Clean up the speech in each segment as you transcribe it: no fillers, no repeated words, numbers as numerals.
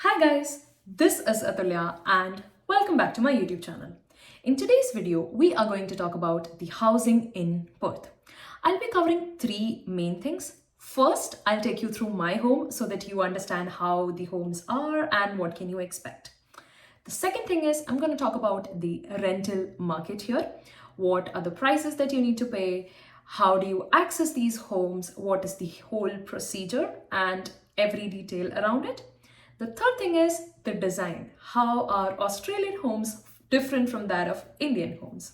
Hi guys, this is Athulya and welcome back to my YouTube channel. In today's video, we are going to talk about the housing in Perth. I'll be covering three main things. First, I'll take you through my home so that you understand how the homes are and what can you expect. The second thing is I'm going to talk about the rental market here. What are the prices that you need to pay? How do you access these homes? What is the whole procedure and every detail around it? The third thing is the design. How are Australian homes different from that of Indian homes?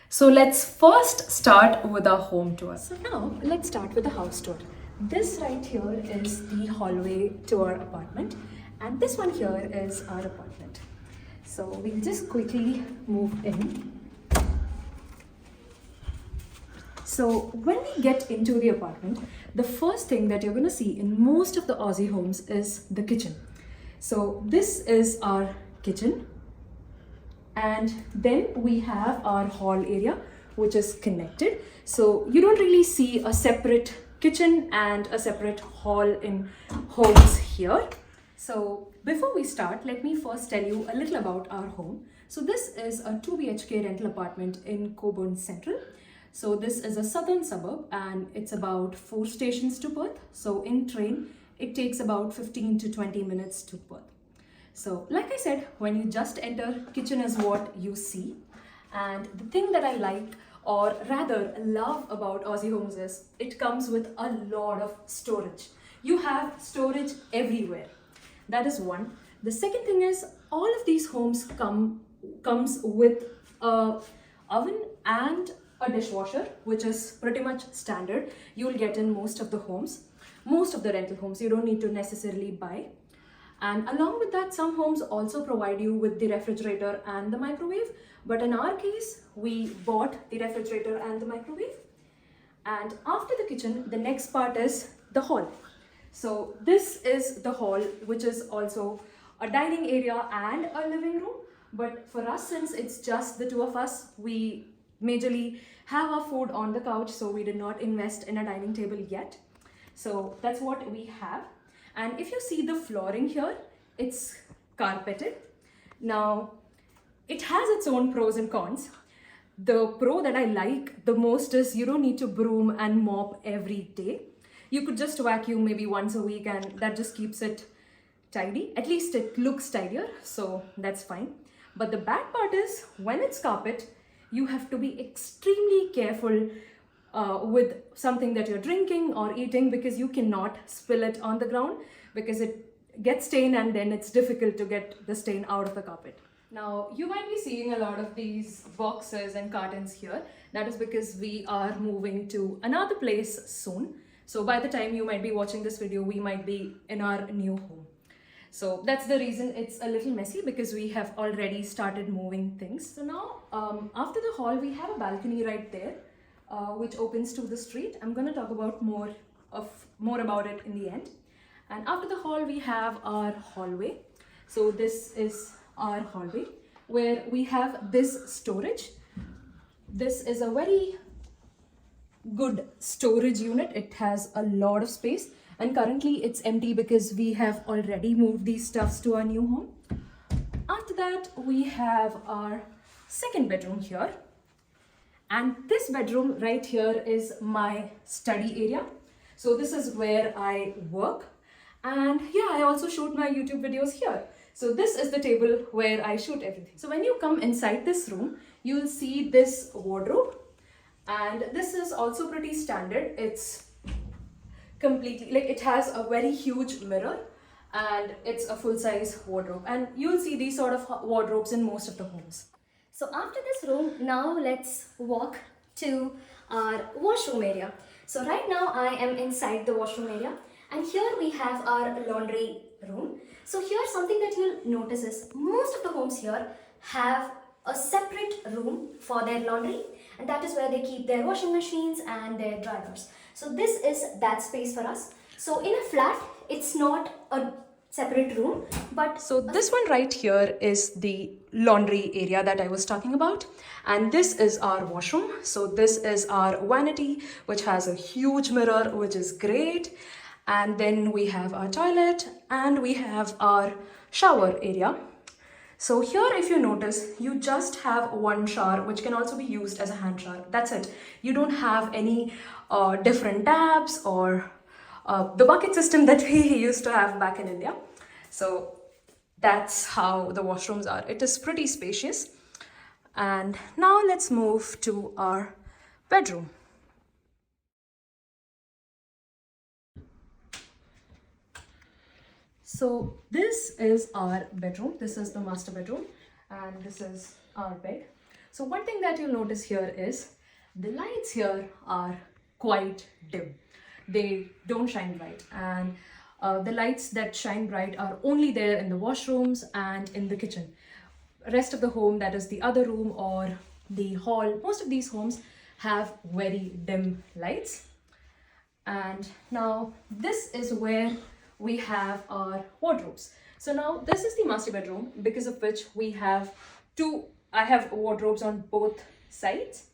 So let's first start with our home tour. So now let's start with the house tour. This right here is the hallway to our apartment, and this one here is our apartment. So we'll just quickly move in. So when we get into the apartment, the first thing that you're going to see in most of the Aussie homes is the kitchen. So this is our kitchen, and then we have our hall area which is connected. So you don't really see a separate kitchen and a separate hall in homes here. So before we start, let me first tell you a little about our home. So this is a 2 BHK rental apartment in Coburn Central. So this is a southern suburb and it's about 4 stations to Perth. So in train, it takes about 15 to 20 minutes to Perth. So like I said, when you just enter, kitchen is what you see. And the thing that I like, or rather love about Aussie homes is it comes with a lot of storage. You have storage everywhere. That is one. The second thing is all of these homes comes with a oven and a dishwasher, which is pretty much standard. You'll get in most of the homes, most of the rental homes. You don't need to necessarily buy. And along with that, some homes also provide you with the refrigerator and the microwave. But in our case, we bought the refrigerator and the microwave. And after the kitchen, the next part is the hall. So this is the hall, which is also a dining area and a living room. But for us, since it's just the two of us, we majorly have our food on the couch, so we did not invest in a dining table yet. So that's what we have. And if you see the flooring here, it's carpeted. Now, it has its own pros and cons. The pro that I like the most is you don't need to broom and mop every day. You could just vacuum maybe once a week and that just keeps it tidy. At least it looks tidier, so that's fine. But the bad part is when it's carpet, you have to be extremely careful with something that you're drinking or eating because you cannot spill it on the ground because it gets stained and then it's difficult to get the stain out of the carpet. Now, you might be seeing a lot of these boxes and cartons here. That is because we are moving to another place soon. So by the time you might be watching this video, we might be in our new home. So that's the reason it's a little messy because we have already started moving things. So now after the hall, we have a balcony right there, which opens to the street. I'm going to talk about more about it in the end. And after the hall, we have our hallway. So this is our hallway where we have this storage. This is a very good storage unit. It has a lot of space. And currently it's empty because we have already moved these stuffs to our new home. After that, we have our second bedroom here. And this bedroom right here is my study area. So this is where I work. And yeah, I also shoot my YouTube videos here. So this is the table where I shoot everything. So when you come inside this room, you'll see this wardrobe. And this is also pretty standard. It's completely, like it has a very huge mirror and it's a full-size wardrobe. And you'll see these sort of wardrobes in most of the homes. So after this room, now let's walk to our washroom area. So right now I am inside the washroom area and here we have our laundry room. So here something that you'll notice is most of the homes here have a separate room for their laundry, and that is where they keep their washing machines and their dryers. So this is that space for us. So in a flat, it's not a separate room, but so this one right here is the laundry area that I was talking about, and this is our washroom. So this is our vanity, which has a huge mirror, which is great. And then we have our toilet and we have our shower area. So here, if you notice, you just have one shower, which can also be used as a hand shower. That's it. You don't have any different tabs or the bucket system that we used to have back in India. So that's how the washrooms are. It is pretty spacious. And now let's move to our bedroom. So this is our bedroom. This is the master bedroom and this is our bed. So one thing that you'll notice here is the lights here are quite dim. They don't shine bright, and the lights that shine bright are only there in the washrooms and in the kitchen. Rest of the home, that is the other room or the hall, most of these homes have very dim lights. And now this is where we have our wardrobes. So now this is the master bedroom, because of which we have I have wardrobes on both sides.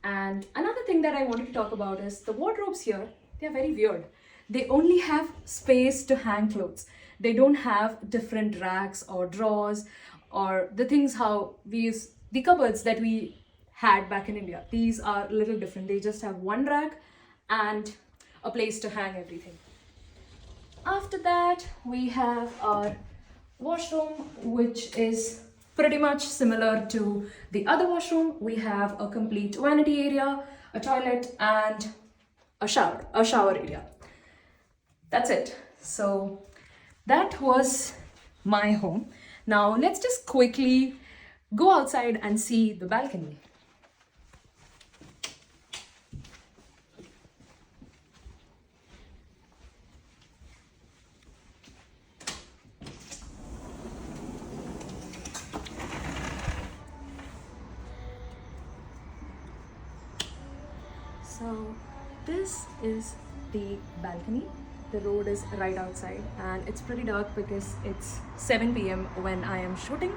And another thing that I wanted to talk about is the wardrobes here, they're very weird. They only have space to hang clothes. They don't have different racks or drawers or the things how we use the cupboards that we had back in India. These are a little different. They just have one rack and a place to hang everything. After that, we have our washroom, which is pretty much similar to the other washroom. We have a complete vanity area, a toilet, and a shower area. That's it. So that was my home. Now let's just quickly go outside and see the balcony. So this is the balcony. The road is right outside and it's pretty dark because it's 7 p.m. when I am shooting.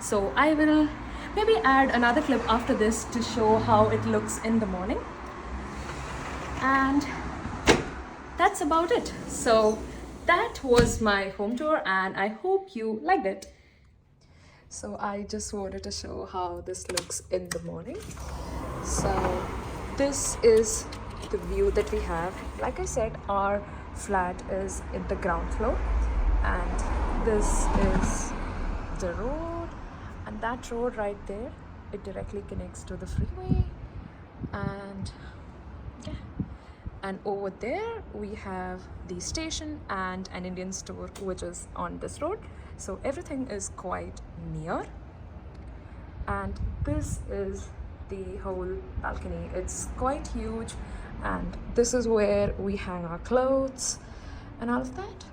So I will maybe add another clip after this to show how it looks in the morning. And that's about it. So that was my home tour and I hope you liked it. So I just wanted to show how this looks in the morning. So this is the view that we have. Like I said, our flat is in the ground floor and this is the road, and that road right there, it directly connects to the freeway. And yeah, and over there we have the station and an Indian store which is on this road. So everything is quite near. And this is the whole balcony. It's quite huge and this is where we hang our clothes and all of that.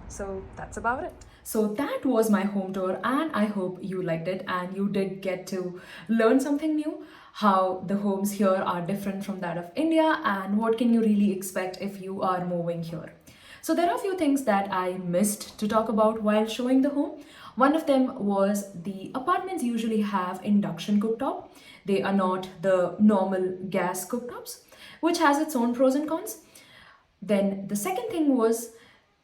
So that's about it. So that was my home tour and I hope you liked it and you did get to learn something new, how the homes here are different from that of India and what can you really expect if you are moving here. So there are a few things that I missed to talk about while showing the home. One of them was the apartments usually have induction cooktop. They are not the normal gas cooktops, which has its own pros and cons. Then the second thing was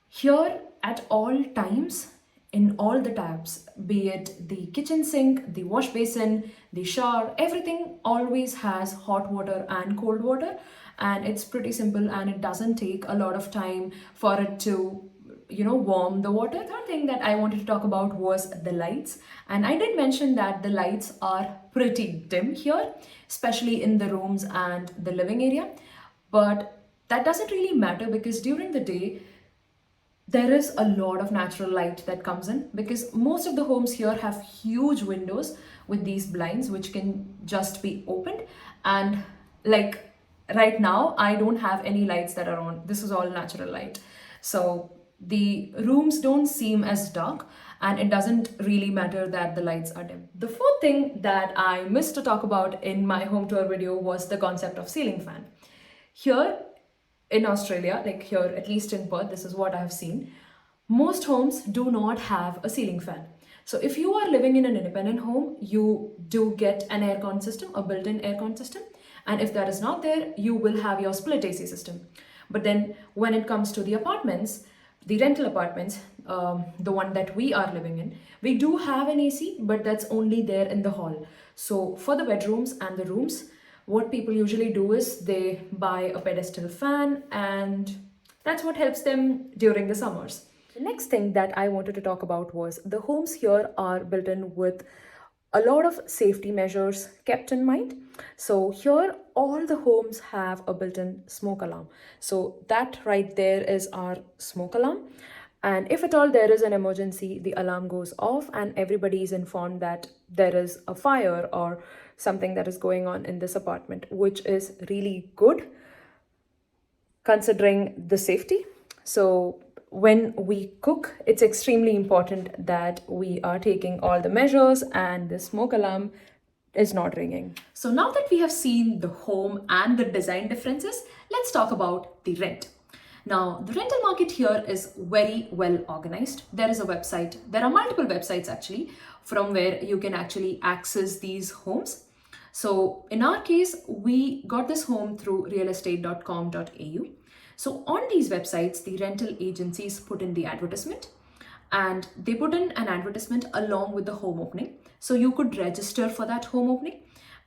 here at all times, in all the taps, be it the kitchen sink, the wash basin, the shower, everything always has hot water and cold water. And it's pretty simple and it doesn't take a lot of time for it to warm the water. Third thing that I wanted to talk about was the lights, and I did mention that the lights are pretty dim here, especially in the rooms and the living area, but that doesn't really matter because during the day there is a lot of natural light that comes in, because most of the homes here have huge windows with these blinds which can just be opened. And like right now I don't have any lights that are on. This is all natural light, so the rooms don't seem as dark and it doesn't really matter that the lights are dim. The fourth thing that I missed to talk about in my home tour video was the concept of ceiling fan. Here in Australia, like here at least in Perth, this is what I have seen, most homes do not have a ceiling fan. So if you are living in an independent home, you do get an aircon system, a built-in aircon system, and if that is not there, you will have your split AC system. But then when it comes to the apartments, the rental apartments, the one that we are living in, we do have an AC, but that's only there in the hall. So for the bedrooms and the rooms, what people usually do is they buy a pedestal fan, and that's what helps them during the summers. The next thing that I wanted to talk about was the homes here are built in with a lot of safety measures kept in mind. So here all the homes have a built-in smoke alarm. So that right there is our smoke alarm. And if at all there is an emergency, the alarm goes off and everybody is informed that there is a fire or something that is going on in this apartment, which is really good considering the safety. So when we cook, it's extremely important that we are taking all the measures and the smoke alarm is not ringing. So now that we have seen the home and the design differences, let's talk about the rent. Now, the rental market here is very well organized. There is a website. There are multiple websites actually from where you can actually access these homes. So in our case, we got this home through realestate.com.au. So on these websites, the rental agencies put in the advertisement, and they put in an advertisement along with the home opening. So you could register for that home opening,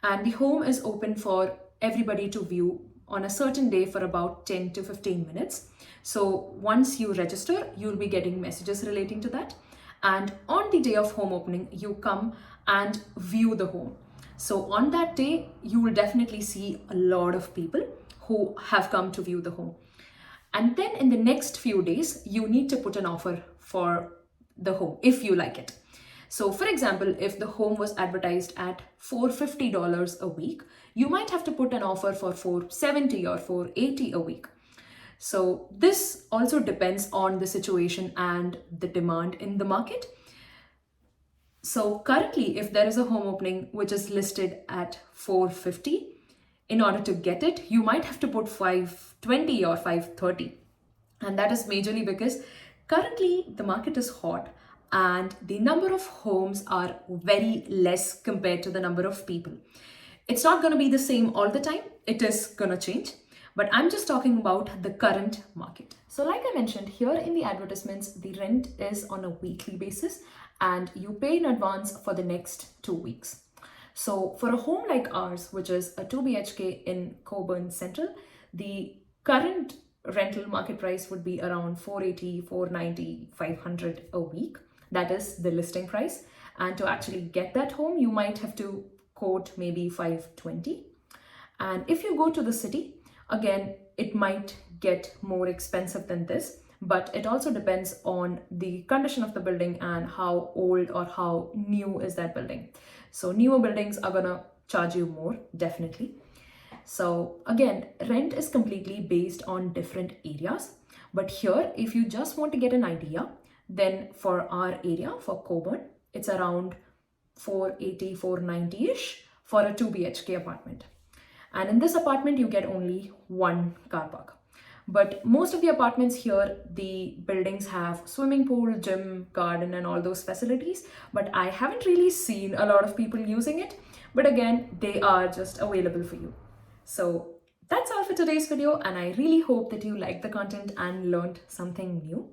and the home is open for everybody to view on a certain day for about 10 to 15 minutes. So once you register, you'll be getting messages relating to that. And on the day of home opening, you come and view the home. So on that day, you will definitely see a lot of people who have come to view the home. And then in the next few days, you need to put an offer for the home if you like it. So for example, if the home was advertised at $450 a week, you might have to put an offer for $470 or $480 a week. So this also depends on the situation and the demand in the market. So currently, if there is a home opening which is listed at $450, in order to get it, you might have to put $520 or $530. And that is majorly because currently the market is hot and the number of homes are very less compared to the number of people. It's not going to be the same all the time. It is going to change. But I'm just talking about the current market. So like I mentioned, here in the advertisements, the rent is on a weekly basis and you pay in advance for the next 2 weeks. So for a home like ours, which is a 2 BHK in Coburn Central, the current rental market price would be around $480, $490, $500 a week. That is the listing price. And to actually get that home, you might have to quote maybe $520. And if you go to the city, again, it might get more expensive than this, but it also depends on the condition of the building and how old or how new is that building. So newer buildings are gonna charge you more, definitely. So again, rent is completely based on different areas. But here, if you just want to get an idea, then for our area, for Coburn, it's around $480, $490-ish for a 2 BHK apartment. And in this apartment, you get only one car park. But most of the apartments here, the buildings have swimming pool, gym, garden, and all those facilities. But I haven't really seen a lot of people using it. But again, they are just available for you. So that's all for today's video. And I really hope that you liked the content and learned something new.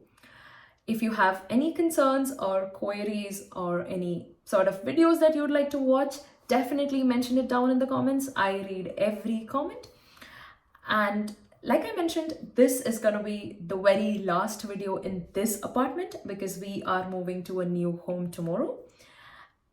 If you have any concerns or queries or any sort of videos that you'd like to watch, definitely mention it down in the comments. I read every comment. And like I mentioned, this is going to be the very last video in this apartment because we are moving to a new home tomorrow.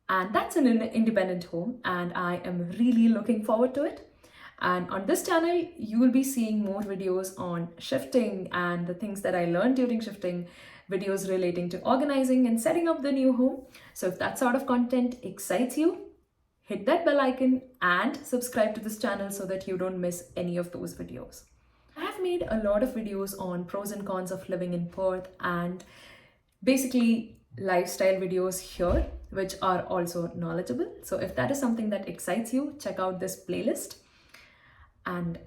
And that's an independent home and I am really looking forward to it. And on this channel, you will be seeing more videos on shifting and the things that I learned during shifting, videos relating to organizing and setting up the new home. So if that sort of content excites you, hit that bell icon and subscribe to this channel so that you don't miss any of those videos. I have made a lot of videos on pros and cons of living in Perth and basically lifestyle videos here, which are also knowledgeable. So if that is something that excites you, check out this playlist. And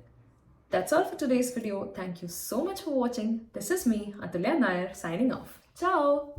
that's all for today's video. Thank you so much for watching. This is me, Athulya Nair, signing off. Ciao!